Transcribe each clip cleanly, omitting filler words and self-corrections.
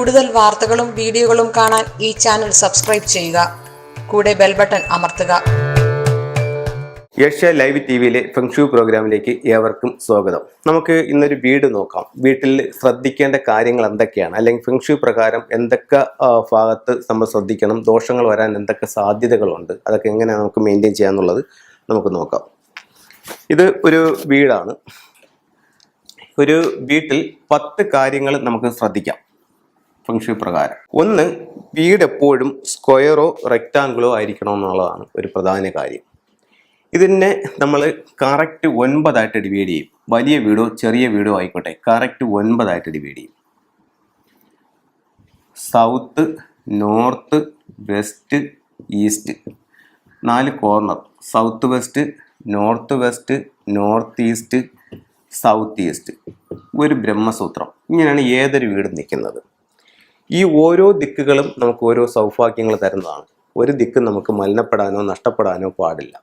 കൂടുതൽ വാർത്തകളും വീഡിയോകളും കാണാൻ ഈ ചാനൽ സബ്സ്ക്രൈബ് ചെയ്യുക. കൂടെ ബെൽ ബട്ടൺ അമർത്തുക. ഏഷ്യ ലൈവ് ടിവിയിലെ ഫെങ്ഷു പ്രോഗ്രാമിലേക്ക് ഏവർക്കും സ്വാഗതം. നമുക്ക് ഇന്നൊരു വീട് നോക്കാം. വീട്ടിൽ ശ്രദ്ധിക്കേണ്ട കാര്യങ്ങൾ എന്തൊക്കെയാണ്, അല്ലെങ്കിൽ ഫെങ്ഷു പ്രകാരം എന്തൊക്കെ ഭാഗത്ത് നമ്മൾ ശ്രദ്ധിക്കണം, ദോഷങ്ങൾ വരാൻ എന്തൊക്കെ സാധ്യതകളുണ്ട്, അതൊക്കെ എങ്ങനെ നമുക്ക് മെയിൻറ്റെയിൻ ചെയ്യാന്നുള്ളത് നമുക്ക് നോക്കാം. ഇത് ഒരു വീടാണ്. ഒരു വീട്ടിൽ 10 കാര്യങ്ങൾ നമുക്ക് ശ്രദ്ധിക്കാം ഫെങ്ഷു പ്രകാരം. ഒന്ന്, വീട് എപ്പോഴും സ്ക്വയറോ റെക്റ്റാങ്കിളോ ആയിരിക്കണം എന്നുള്ളതാണ് ഒരു പ്രധാന കാര്യം. ഇതിനെ നമ്മൾ കറക്റ്റ് 9 ഡിവൈഡ് ചെയ്യും. വലിയ വീടോ ചെറിയ വീടോ ആയിക്കോട്ടെ, കറക്റ്റ് 9 ഡിവൈഡ് ചെയ്യും. South, north, west, east, 4 corner. South west, north west, north east, south east, ഒരു ബ്രഹ്മസൂത്രം. ഇങ്ങനെയാണ് ഏതൊരു വീടും നിൽക്കുന്നത്. ഈ ഓരോ ദിക്കുകളും നമുക്ക് ഓരോ സൗഭാഗ്യങ്ങൾ തരുന്നതാണ്. ഒരു ദിക്ക് നമുക്ക് മലിനപ്പെടാനോ നഷ്ടപ്പെടാനോ പാടില്ല.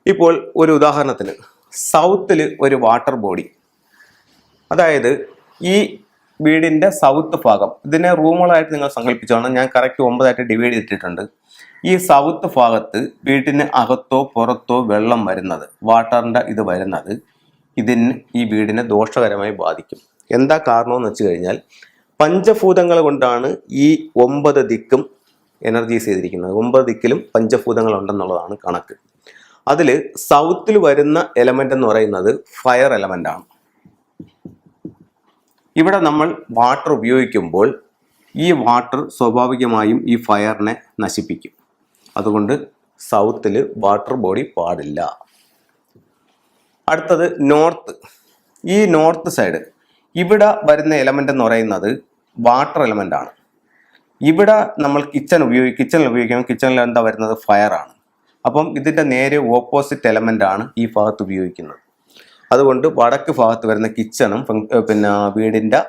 ഇപ്പോൾ ഒരു ഉദാഹരണത്തിന്, സൗത്തിൽ ഒരു വാട്ടർ ബോഡി, അതായത് ഈ വീടിൻ്റെ സൗത്ത് ഭാഗം, ഇതിനെ റൂമുകളായിട്ട് നിങ്ങൾ സങ്കല്പിച്ചോണം. ഞാൻ കറക്റ്റ് 9 ഡിവൈഡ് ചെയ്തിട്ടുണ്ട്. ഈ സൗത്ത് ഭാഗത്ത് വീട്ടിന് അകത്തോ പുറത്തോ വെള്ളം വരുന്നത്, വാട്ടറിൻ്റെ ഇത് വരുന്നത്, ഇതിന് ഈ വീടിനെ ദോഷകരമായി ബാധിക്കും. എന്താ കാരണമെന്ന് വെച്ച് കഴിഞ്ഞാൽ, പഞ്ചഭൂതങ്ങൾ കൊണ്ടാണ് ഈ 9 ദിക്കും എനർജീസ് ചെയ്തിരിക്കുന്നത്. 9 ദിക്കിലും പഞ്ചഭൂതങ്ങൾ ഉണ്ടെന്നുള്ളതാണ് കണക്ക്. അതിൽ സൗത്തിൽ വരുന്ന എലമെന്റ് എന്ന് പറയുന്നത് ഫയർ എലമെന്റ് ആണ്. ഇവിടെ നമ്മൾ വാട്ടർ ഉപയോഗിക്കുമ്പോൾ ഈ വാട്ടർ സ്വാഭാവികമായും ഈ ഫയറിനെ നശിപ്പിക്കും. അതുകൊണ്ട് സൗത്തിൽ വാട്ടർ ബോഡി പാടില്ല. അടുത്തത് നോർത്ത്. ഈ നോർത്ത് സൈഡ്, ഇവിടെ വരുന്ന എലമെന്റ് എന്ന് പറയുന്നത് വാട്ടർ എലമെന്റ് ആണ്. ഇവിടെ നമ്മൾ കിച്ചണിൽ ഉപയോഗിക്കുമ്പോൾ കിച്ചണിൽ എന്താ വരുന്നത്, ഫയറാണ്. അപ്പം ഇതിൻ്റെ നേരെ ഓപ്പോസിറ്റ് എലമെന്റ് ആണ് ഈ ഭാഗത്ത് ഉപയോഗിക്കുന്നത്. അതുകൊണ്ട് വടക്ക് ഭാഗത്ത് വരുന്ന കിച്ചണും വീടിൻ്റെ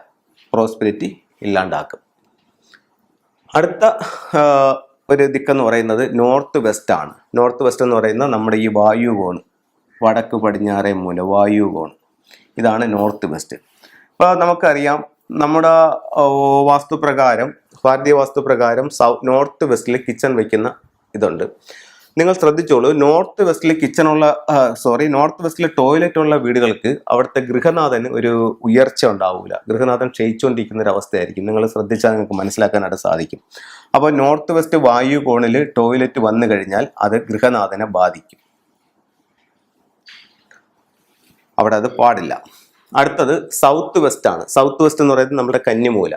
പ്രോസ്പെരിറ്റി ഇല്ലാണ്ടാക്കും. അടുത്ത ഒരു ദിക്കെന്ന് പറയുന്നത് നോർത്ത് വെസ്റ്റ് ആണ്. നോർത്ത് വെസ്റ്റ് എന്ന് പറയുന്നത് നമ്മുടെ ഈ വായുകോണ്, വടക്ക് പടിഞ്ഞാറേ മൂല വായുകോണ്, ഇതാണ് നോർത്ത് വെസ്റ്റ്. ഇപ്പോൾ നമുക്കറിയാം, നമ്മുടെ വാസ്തുപ്രകാരം, ഭാരതീയ വാസ്തുപ്രകാരം നോർത്ത് വെസ്റ്റിൽ കിച്ചൺ വയ്ക്കുന്ന ഇതുണ്ട്. നിങ്ങൾ ശ്രദ്ധിച്ചോളൂ, നോർത്ത് വെസ്റ്റിലെ ടോയ്ലറ്റ് ഉള്ള വീടുകൾക്ക് അവിടുത്തെ ഗൃഹനാഥന് ഒരു ഉയർച്ച ഉണ്ടാവില്ല. ഗൃഹനാഥൻ ക്ഷയിച്ചുകൊണ്ടിരിക്കുന്ന ഒരു അവസ്ഥയായിരിക്കും. നിങ്ങൾ ശ്രദ്ധിച്ചാൽ നിങ്ങൾക്ക് മനസ്സിലാക്കാനായിട്ട് സാധിക്കും. അപ്പോൾ നോർത്ത് വെസ്റ്റ് വായു കോണിൽ ടോയ്ലറ്റ് വന്നു കഴിഞ്ഞാൽ അത് ഗൃഹനാഥനെ ബാധിക്കും. അവിടെ അത് പാടില്ല. അടുത്തത് സൗത്ത് വെസ്റ്റ് ആണ്. സൗത്ത് വെസ്റ്റ് എന്ന് പറയുന്നത് നമ്മുടെ കന്നിമൂല.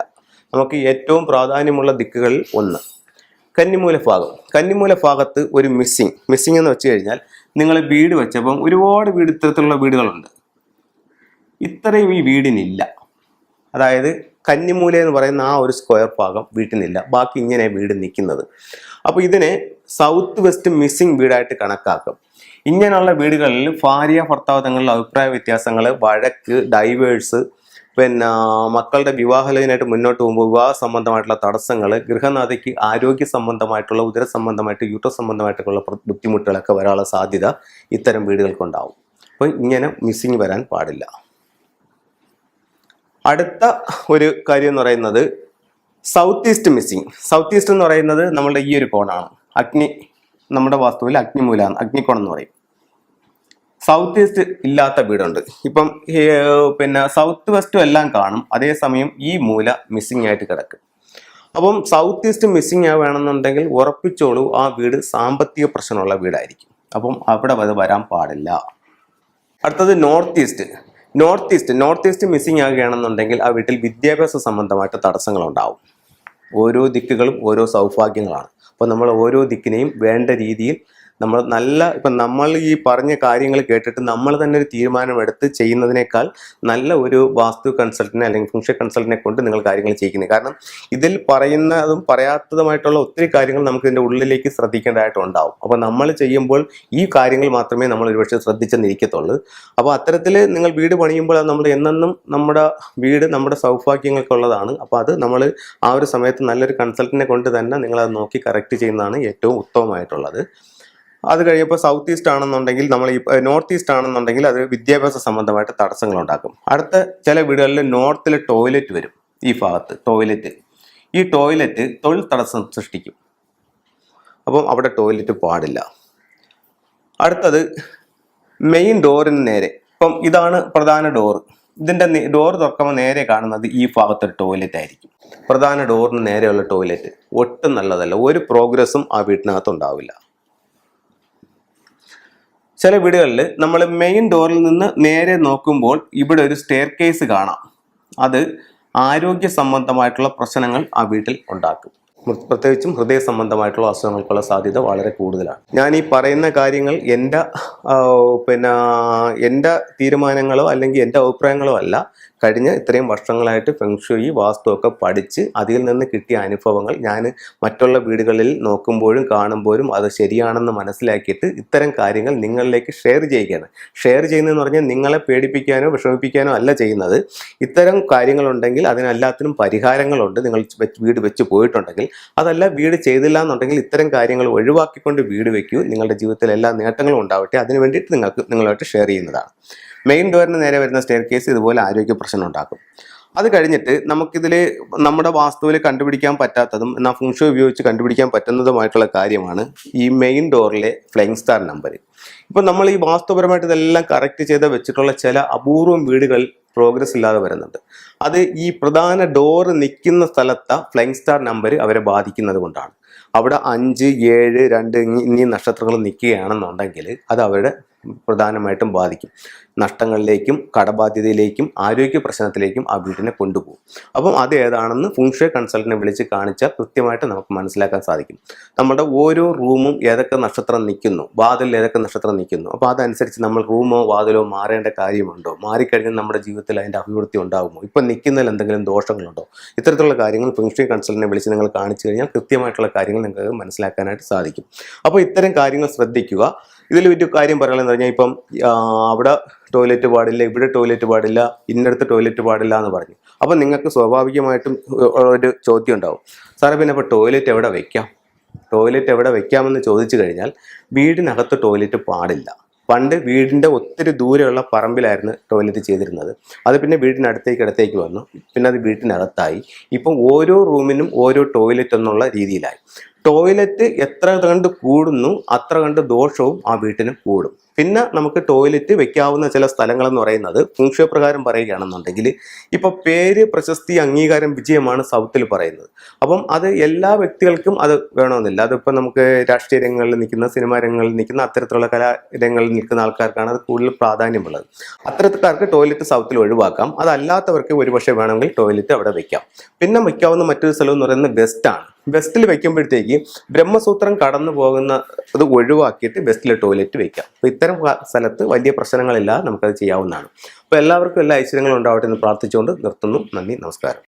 നമുക്ക് ഏറ്റവും പ്രാധാന്യമുള്ള ദിക്കുകളിൽ ഒന്ന് കന്നിമൂല ഭാഗം. കന്നിമൂല ഭാഗത്ത് ഒരു മിസ്സിങ് എന്ന് വെച്ച് കഴിഞ്ഞാൽ, നിങ്ങൾ വീട് വെച്ചപ്പം ഒരുപാട് ഇത്തരത്തിലുള്ള വീടുകളുണ്ട്. ഇത്രയും ഈ വീടിനില്ല. അതായത് കന്നിമൂല എന്ന് പറയുന്ന ആ ഒരു സ്ക്വയർ ഭാഗം വീട്ടിനില്ല. ബാക്കി ഇങ്ങനെ വീട് നിൽക്കുന്നത്. അപ്പോൾ ഇതിനെ സൗത്ത് വെസ്റ്റ് മിസ്സിങ് വീടായിട്ട് കണക്കാക്കും. ഇങ്ങനെയുള്ള വീടുകളിൽ ഭാര്യ ഭർത്താവ് തങ്ങളുടെ അഭിപ്രായ വ്യത്യാസങ്ങൾ, വഴക്ക്, ഡൈവേഴ്സ്, മക്കളുടെ വിവാഹത്തിനായിട്ട് മുന്നോട്ട് പോകുമ്പോൾ വിവാഹ സംബന്ധമായിട്ടുള്ള തടസ്സങ്ങൾ, ഗൃഹനാഥയ്ക്ക് ആരോഗ്യ സംബന്ധമായിട്ടുള്ള, ഉദര സംബന്ധമായിട്ട്, യൂട്രസ് സംബന്ധമായിട്ടുള്ള ബുദ്ധിമുട്ടുകളൊക്കെ വരാനുള്ള സാധ്യത ഇത്തരം വീടുകൾക്കുണ്ടാവും. അപ്പോൾ ഇങ്ങനെ മിസ്സിങ് വരാൻ പാടില്ല. അടുത്ത ഒരു കാര്യം എന്ന് പറയുന്നത് south east missing. South east എന്ന് പറയുന്നത് നമ്മളുടെ ഈ ഒരു കോണാണ്. നമ്മുടെ വാസ്തുവിൽ അഗ്നിമൂലാണ്, അഗ്നികോണം എന്ന് പറയും. സൗത്ത് ഈസ്റ്റ് ഇല്ലാത്ത വീടുണ്ട്. ഇപ്പം സൗത്ത് വെസ്റ്റും എല്ലാം കാണും, അതേസമയം ഈ മൂല മിസ്സിങ് ആയിട്ട് കിടക്കും. അപ്പം സൗത്ത് ഈസ്റ്റ് മിസ്സിങ് വേണമെന്നുണ്ടെങ്കിൽ ഉറപ്പിച്ചോളൂ, ആ വീട് സാമ്പത്തിക പ്രശ്നമുള്ള വീടായിരിക്കും. അപ്പം അവിടെ അത് വരാൻ പാടില്ല. അടുത്തത് north east. North east missing ആകുകയാണെന്നുണ്ടെങ്കിൽ ആ വീട്ടിൽ വിദ്യാഭ്യാസ സംബന്ധമായിട്ട് തടസ്സങ്ങളുണ്ടാവും. ഓരോ ദിക്കുകളും ഓരോ സൗഭാഗ്യങ്ങളാണ്. അപ്പോൾ നമ്മൾ ഓരോ ദിക്കിനെയും വേണ്ട രീതിയിൽ നമ്മൾ ഈ പറഞ്ഞ കാര്യങ്ങൾ കേട്ടിട്ട് നമ്മൾ തന്നെ ഒരു തീരുമാനമെടുത്ത് ചെയ്യുന്നതിനേക്കാൾ നല്ല ഒരു വാസ്തു കൺസൾട്ടനെ അല്ലെങ്കിൽ ഫംഗ്ഷൻ കൺസൾട്ടനെ കൊണ്ട് നിങ്ങൾ കാര്യങ്ങൾ ചെയ്യിക്കുന്നത്. കാരണം ഇതിൽ പറയുന്നതും പറയാത്തതുമായിട്ടുള്ള ഒത്തിരി കാര്യങ്ങൾ നമുക്ക് ഇതിൻ്റെ ഉള്ളിലേക്ക് ശ്രദ്ധിക്കേണ്ടതായിട്ടുണ്ടാവും. അപ്പോൾ നമ്മൾ ചെയ്യുമ്പോൾ ഈ കാര്യങ്ങൾ മാത്രമേ നമ്മൾ ഒരുപക്ഷെ ശ്രദ്ധിച്ചെന്നിരിക്കത്തുള്ളൂ. അപ്പോൾ അത്തരത്തിൽ നിങ്ങൾ വീട് പണിയുമ്പോൾ നമ്മൾ എന്നെന്നും നമ്മുടെ വീട് നമ്മുടെ സൗഭാഗ്യങ്ങൾക്കുള്ളതാണ്. അപ്പോൾ അത് നമ്മൾ ആ ഒരു സമയത്ത് നല്ലൊരു കൺസൾട്ടനെ കൊണ്ട് തന്നെ നിങ്ങളത് നോക്കി കറക്റ്റ് ചെയ്യുന്നതാണ് ഏറ്റവും ഉത്തമമായിട്ടുള്ളത്. അത് കഴിയുമ്പോൾ സൗത്ത് ഈസ്റ്റ് ആണെന്നുണ്ടെങ്കിൽ, നമ്മൾ ഈ നോർത്ത് ഈസ്റ്റ് ആണെന്നുണ്ടെങ്കിൽ അത് വിദ്യാഭ്യാസ സംബന്ധമായിട്ട് തടസ്സങ്ങൾ ഉണ്ടാക്കും. അടുത്ത ചില വീടുകളിൽ നോർത്തിൽ ടോയ്ലറ്റ് വരും. ഈ ഭാഗത്ത് ടോയ്ലറ്റ് ഈ ടോയ്ലറ്റ് തൊഴിൽ തടസ്സം സൃഷ്ടിക്കും. അപ്പം അവിടെ ടോയ്ലറ്റ് പാടില്ല. അടുത്തത് മെയിൻ ഡോറിന് നേരെ, ഇപ്പം ഇതാണ് പ്രധാന ഡോർ. ഇതിൻ്റെ ഡോർ തുറക്കുമ്പോൾ നേരെ കാണുന്നത് ഈ ഭാഗത്തൊരു ടോയ്ലറ്റ് ആയിരിക്കും. പ്രധാന ഡോറിന് നേരെയുള്ള ടോയ്ലറ്റ് ഒട്ടും നല്ലതല്ല. ഒരു പ്രോഗ്രസ്സും ആ വീട്ടിനകത്ത് ഉണ്ടാവില്ല. ചില വീടുകളിൽ നമ്മൾ മെയിൻ ഡോറിൽ നിന്ന് നേരെ നോക്കുമ്പോൾ ഇവിടെ ഒരു സ്റ്റെയർ കേസ് കാണാം. അത് ആരോഗ്യ സംബന്ധമായിട്ടുള്ള പ്രശ്നങ്ങൾ ആ വീട്ടിൽ ഉണ്ടാക്കും. പ്രത്യേകിച്ചും ഹൃദയ സംബന്ധമായിട്ടുള്ള അസുഖങ്ങൾക്കുള്ള സാധ്യത വളരെ കൂടുതലാണ്. ഞാൻ ഈ പറയുന്ന കാര്യങ്ങൾ എൻ്റെ തീരുമാനങ്ങളോ അല്ലെങ്കിൽ എൻ്റെ അഭിപ്രായങ്ങളോ അല്ല. കഴിഞ്ഞ ഇത്രയും വർഷങ്ങളായിട്ട് ഫെങ്ഷുയി വാസ്തുവൊക്കെ പഠിച്ച് അതിൽ നിന്ന് കിട്ടിയ അനുഭവങ്ങൾ ഞാൻ മറ്റുള്ള വീടുകളിൽ നോക്കുമ്പോഴും കാണുമ്പോഴും അത് ശരിയാണെന്ന് മനസ്സിലാക്കിയിട്ട് ഇത്തരം കാര്യങ്ങൾ നിങ്ങളിലേക്ക് ഷെയർ ചെയ്യുകയാണ്. ഷെയർ ചെയ്യുന്നതെന്ന് പറഞ്ഞാൽ നിങ്ങളെ പേടിപ്പിക്കാനോ വിഷമിപ്പിക്കാനോ അല്ല ചെയ്യുന്നത്. ഇത്തരം കാര്യങ്ങളുണ്ടെങ്കിൽ അതിനെല്ലാത്തിനും പരിഹാരങ്ങളുണ്ട്. നിങ്ങൾ വീട് വെച്ച് പോയിട്ടുണ്ടെങ്കിൽ, അതല്ല വീട് ചെയ്തില്ല എന്നുണ്ടെങ്കിൽ ഇത്തരം കാര്യങ്ങൾ ഒഴിവാക്കിക്കൊണ്ട് വീട് വെക്കൂ. നിങ്ങളുടെ ജീവിതത്തിൽ എല്ലാ നേട്ടങ്ങളും ഉണ്ടാവട്ടെ. അതിന് വേണ്ടിയിട്ട് നിങ്ങളുമായിട്ട് ഷെയർ ചെയ്യുന്നതാണ്. മെയിൻ ഡോറിന് നേരെ വരുന്ന സ്റ്റെയർ കേസ് ഇതുപോലെ ആരോഗ്യ പ്രശ്നം ഉണ്ടാക്കും. അത് കഴിഞ്ഞിട്ട് നമുക്കിതിൽ നമ്മുടെ വാസ്തുവിൽ കണ്ടുപിടിക്കാൻ പറ്റാത്തതും എന്നാൽ ഫെങ്ഷു ഉപയോഗിച്ച് കണ്ടുപിടിക്കാൻ പറ്റുന്നതുമായിട്ടുള്ള കാര്യമാണ് ഈ മെയിൻ ഡോറിലെ ഫ്ലൈയിങ് സ്റ്റാർ നമ്പർ. ഇപ്പം നമ്മൾ ഈ വാസ്തുപരമായിട്ട് ഇതെല്ലാം കറക്റ്റ് ചെയ്ത് വെച്ചിട്ടുള്ള ചില അപൂർവം വീടുകൾ പ്രോഗ്രസ് ഇല്ലാതെ വരുന്നുണ്ട്. അത് ഈ പ്രധാന ഡോറ് നിൽക്കുന്ന സ്ഥലത്തെ ഫ്ലൈയിങ് സ്റ്റാർ നമ്പർ അവരെ ബാധിക്കുന്നത് കൊണ്ടാണ്. അവിടെ 5, 7, 2 എന്നീ നക്ഷത്രങ്ങൾ നിൽക്കുകയാണെന്നുണ്ടെങ്കിൽ അത് അവരുടെ പ്രധാനമായിട്ടും ബാധിക്കും. നഷ്ടങ്ങളിലേക്കും കടബാധ്യതയിലേക്കും ആരോഗ്യ പ്രശ്നത്തിലേക്കും ആ വീടിനെ കൊണ്ടുപോകും. അപ്പം അത് ഏതാണെന്ന് ഫെങ്ഷു കൺസൾട്ടന്റിനെ വിളിച്ച് കാണിച്ചാൽ കൃത്യമായിട്ട് നമുക്ക് മനസ്സിലാക്കാൻ സാധിക്കും. നമ്മുടെ ഓരോ റൂമും ഏതൊക്കെ നക്ഷത്രം നിൽക്കുന്നു, വാതിലിൽ ഏതൊക്കെ നക്ഷത്രം നിൽക്കുന്നു, അപ്പോൾ അതനുസരിച്ച് നമ്മൾ റൂമോ വാതിലോ മാറേണ്ട കാര്യമുണ്ടോ, മാറിക്കഴിഞ്ഞാൽ നമ്മുടെ ജീവിതത്തിൽ അതിൻ്റെ അഭിവൃദ്ധി ഉണ്ടാകുമോ, ഇപ്പം നിൽക്കുന്നതിൽ എന്തെങ്കിലും ദോഷങ്ങളുണ്ടോ, ഇത്തരത്തിലുള്ള കാര്യങ്ങൾ ഫെങ്ഷു കൺസൾട്ടന്റിനെ വിളിച്ച് നിങ്ങൾ കാണിച്ചു കഴിഞ്ഞാൽ കൃത്യമായിട്ടുള്ള കാര്യങ്ങൾ നിങ്ങൾക്ക് മനസ്സിലാക്കാനായിട്ട് സാധിക്കും. അപ്പോൾ ഇത്തരം കാര്യങ്ങൾ ശ്രദ്ധിക്കുക. ഇതിൽ ഒരു കാര്യം പറയാനെന്ന് പറഞ്ഞാൽ, ഇപ്പം അവിടെ ടോയ്ലറ്റ് പാടില്ല, ഇവിടെ ടോയ്ലറ്റ് പാടില്ല, ഇന്നടുത്ത് ടോയ്ലറ്റ് പാടില്ല എന്ന് പറഞ്ഞു. അപ്പം നിങ്ങൾക്ക് സ്വാഭാവികമായിട്ടും ഒരു ചോദ്യം ഉണ്ടാവും, സാറേ പിന്നെ അപ്പോൾ ടോയ്ലറ്റ് എവിടെ വെക്കാം? ടോയ്ലറ്റ് എവിടെ വെക്കാമെന്ന് ചോദിച്ചു കഴിഞ്ഞാൽ വീടിനകത്ത് ടോയ്ലറ്റ് പാടില്ല. പണ്ട് വീടിൻ്റെ ഒത്തിരി ദൂരെയുള്ള പറമ്പിലായിരുന്നു ടോയ്ലറ്റ് ചെയ്തിരുന്നത്. അത് പിന്നെ വീടിനടുത്തേക്ക് വന്നു. പിന്നെ അത് വീട്ടിനകത്തായി. ഇപ്പം ഓരോ റൂമിനും ഓരോ ടോയ്ലറ്റ് എന്നുള്ള രീതിയിലായി. ടോയ്ലറ്റ് എത്ര കണ്ട് കൂടുന്നു അത്ര കണ്ട് ദോഷവും ആ വീട്ടിന് കൂടും. പിന്നെ നമുക്ക് ടോയ്ലറ്റ് വെക്കാവുന്ന ചില സ്ഥലങ്ങളെന്ന് പറയുന്നത് ഫെങ്ഷു പ്രകാരം പറയുകയാണെന്നുണ്ടെങ്കിൽ, ഇപ്പോൾ പേര്, പ്രശസ്തി, അംഗീകാരം, വിജയമാണ് സൗത്തിൽ പറയുന്നത്. അപ്പം അത് എല്ലാ വ്യക്തികൾക്കും അത് വേണമെന്നില്ല. അതിപ്പോൾ നമുക്ക് രാഷ്ട്രീയ രംഗങ്ങളിൽ നിൽക്കുന്ന, സിനിമാ രംഗങ്ങളിൽ നിൽക്കുന്ന, അത്തരത്തിലുള്ള കലാരംഗങ്ങളിൽ നിൽക്കുന്ന ആൾക്കാർക്കാണ് അത് കൂടുതൽ പ്രാധാന്യമുള്ളത്. അത്തരക്കാർക്ക് ടോയ്ലറ്റ് സൗത്തിൽ ഒഴിവാക്കാം. അതല്ലാത്തവർക്ക് ഒരുപക്ഷെ വേണമെങ്കിൽ ടോയ്ലറ്റ് അവിടെ വെക്കാം. പിന്നെ വയ്ക്കാവുന്ന മറ്റൊരു സ്ഥലം എന്ന് പറയുന്നത് വെസ്റ്റാണ്. വെസ്റ്റിൽ വെക്കുമ്പോഴത്തേക്ക് ബ്രഹ്മസൂത്രം കടന്നു പോകുന്ന അത് ഒഴിവാക്കിയിട്ട് വെസ്റ്റിൽ ടോയ്ലറ്റ് വെക്കാം. അപ്പോൾ ഇത്തരം സ്ഥലത്ത് വലിയ പ്രശ്നങ്ങളില്ലാതെ നമുക്കത് ചെയ്യാവുന്നതാണ്. അപ്പോൾ എല്ലാവർക്കും എല്ലാ ഐശ്വര്യങ്ങളും ഉണ്ടാവട്ടെ എന്ന് പ്രാർത്ഥിച്ചുകൊണ്ട് നിർത്തുന്നു. നന്ദി, നമസ്കാരം.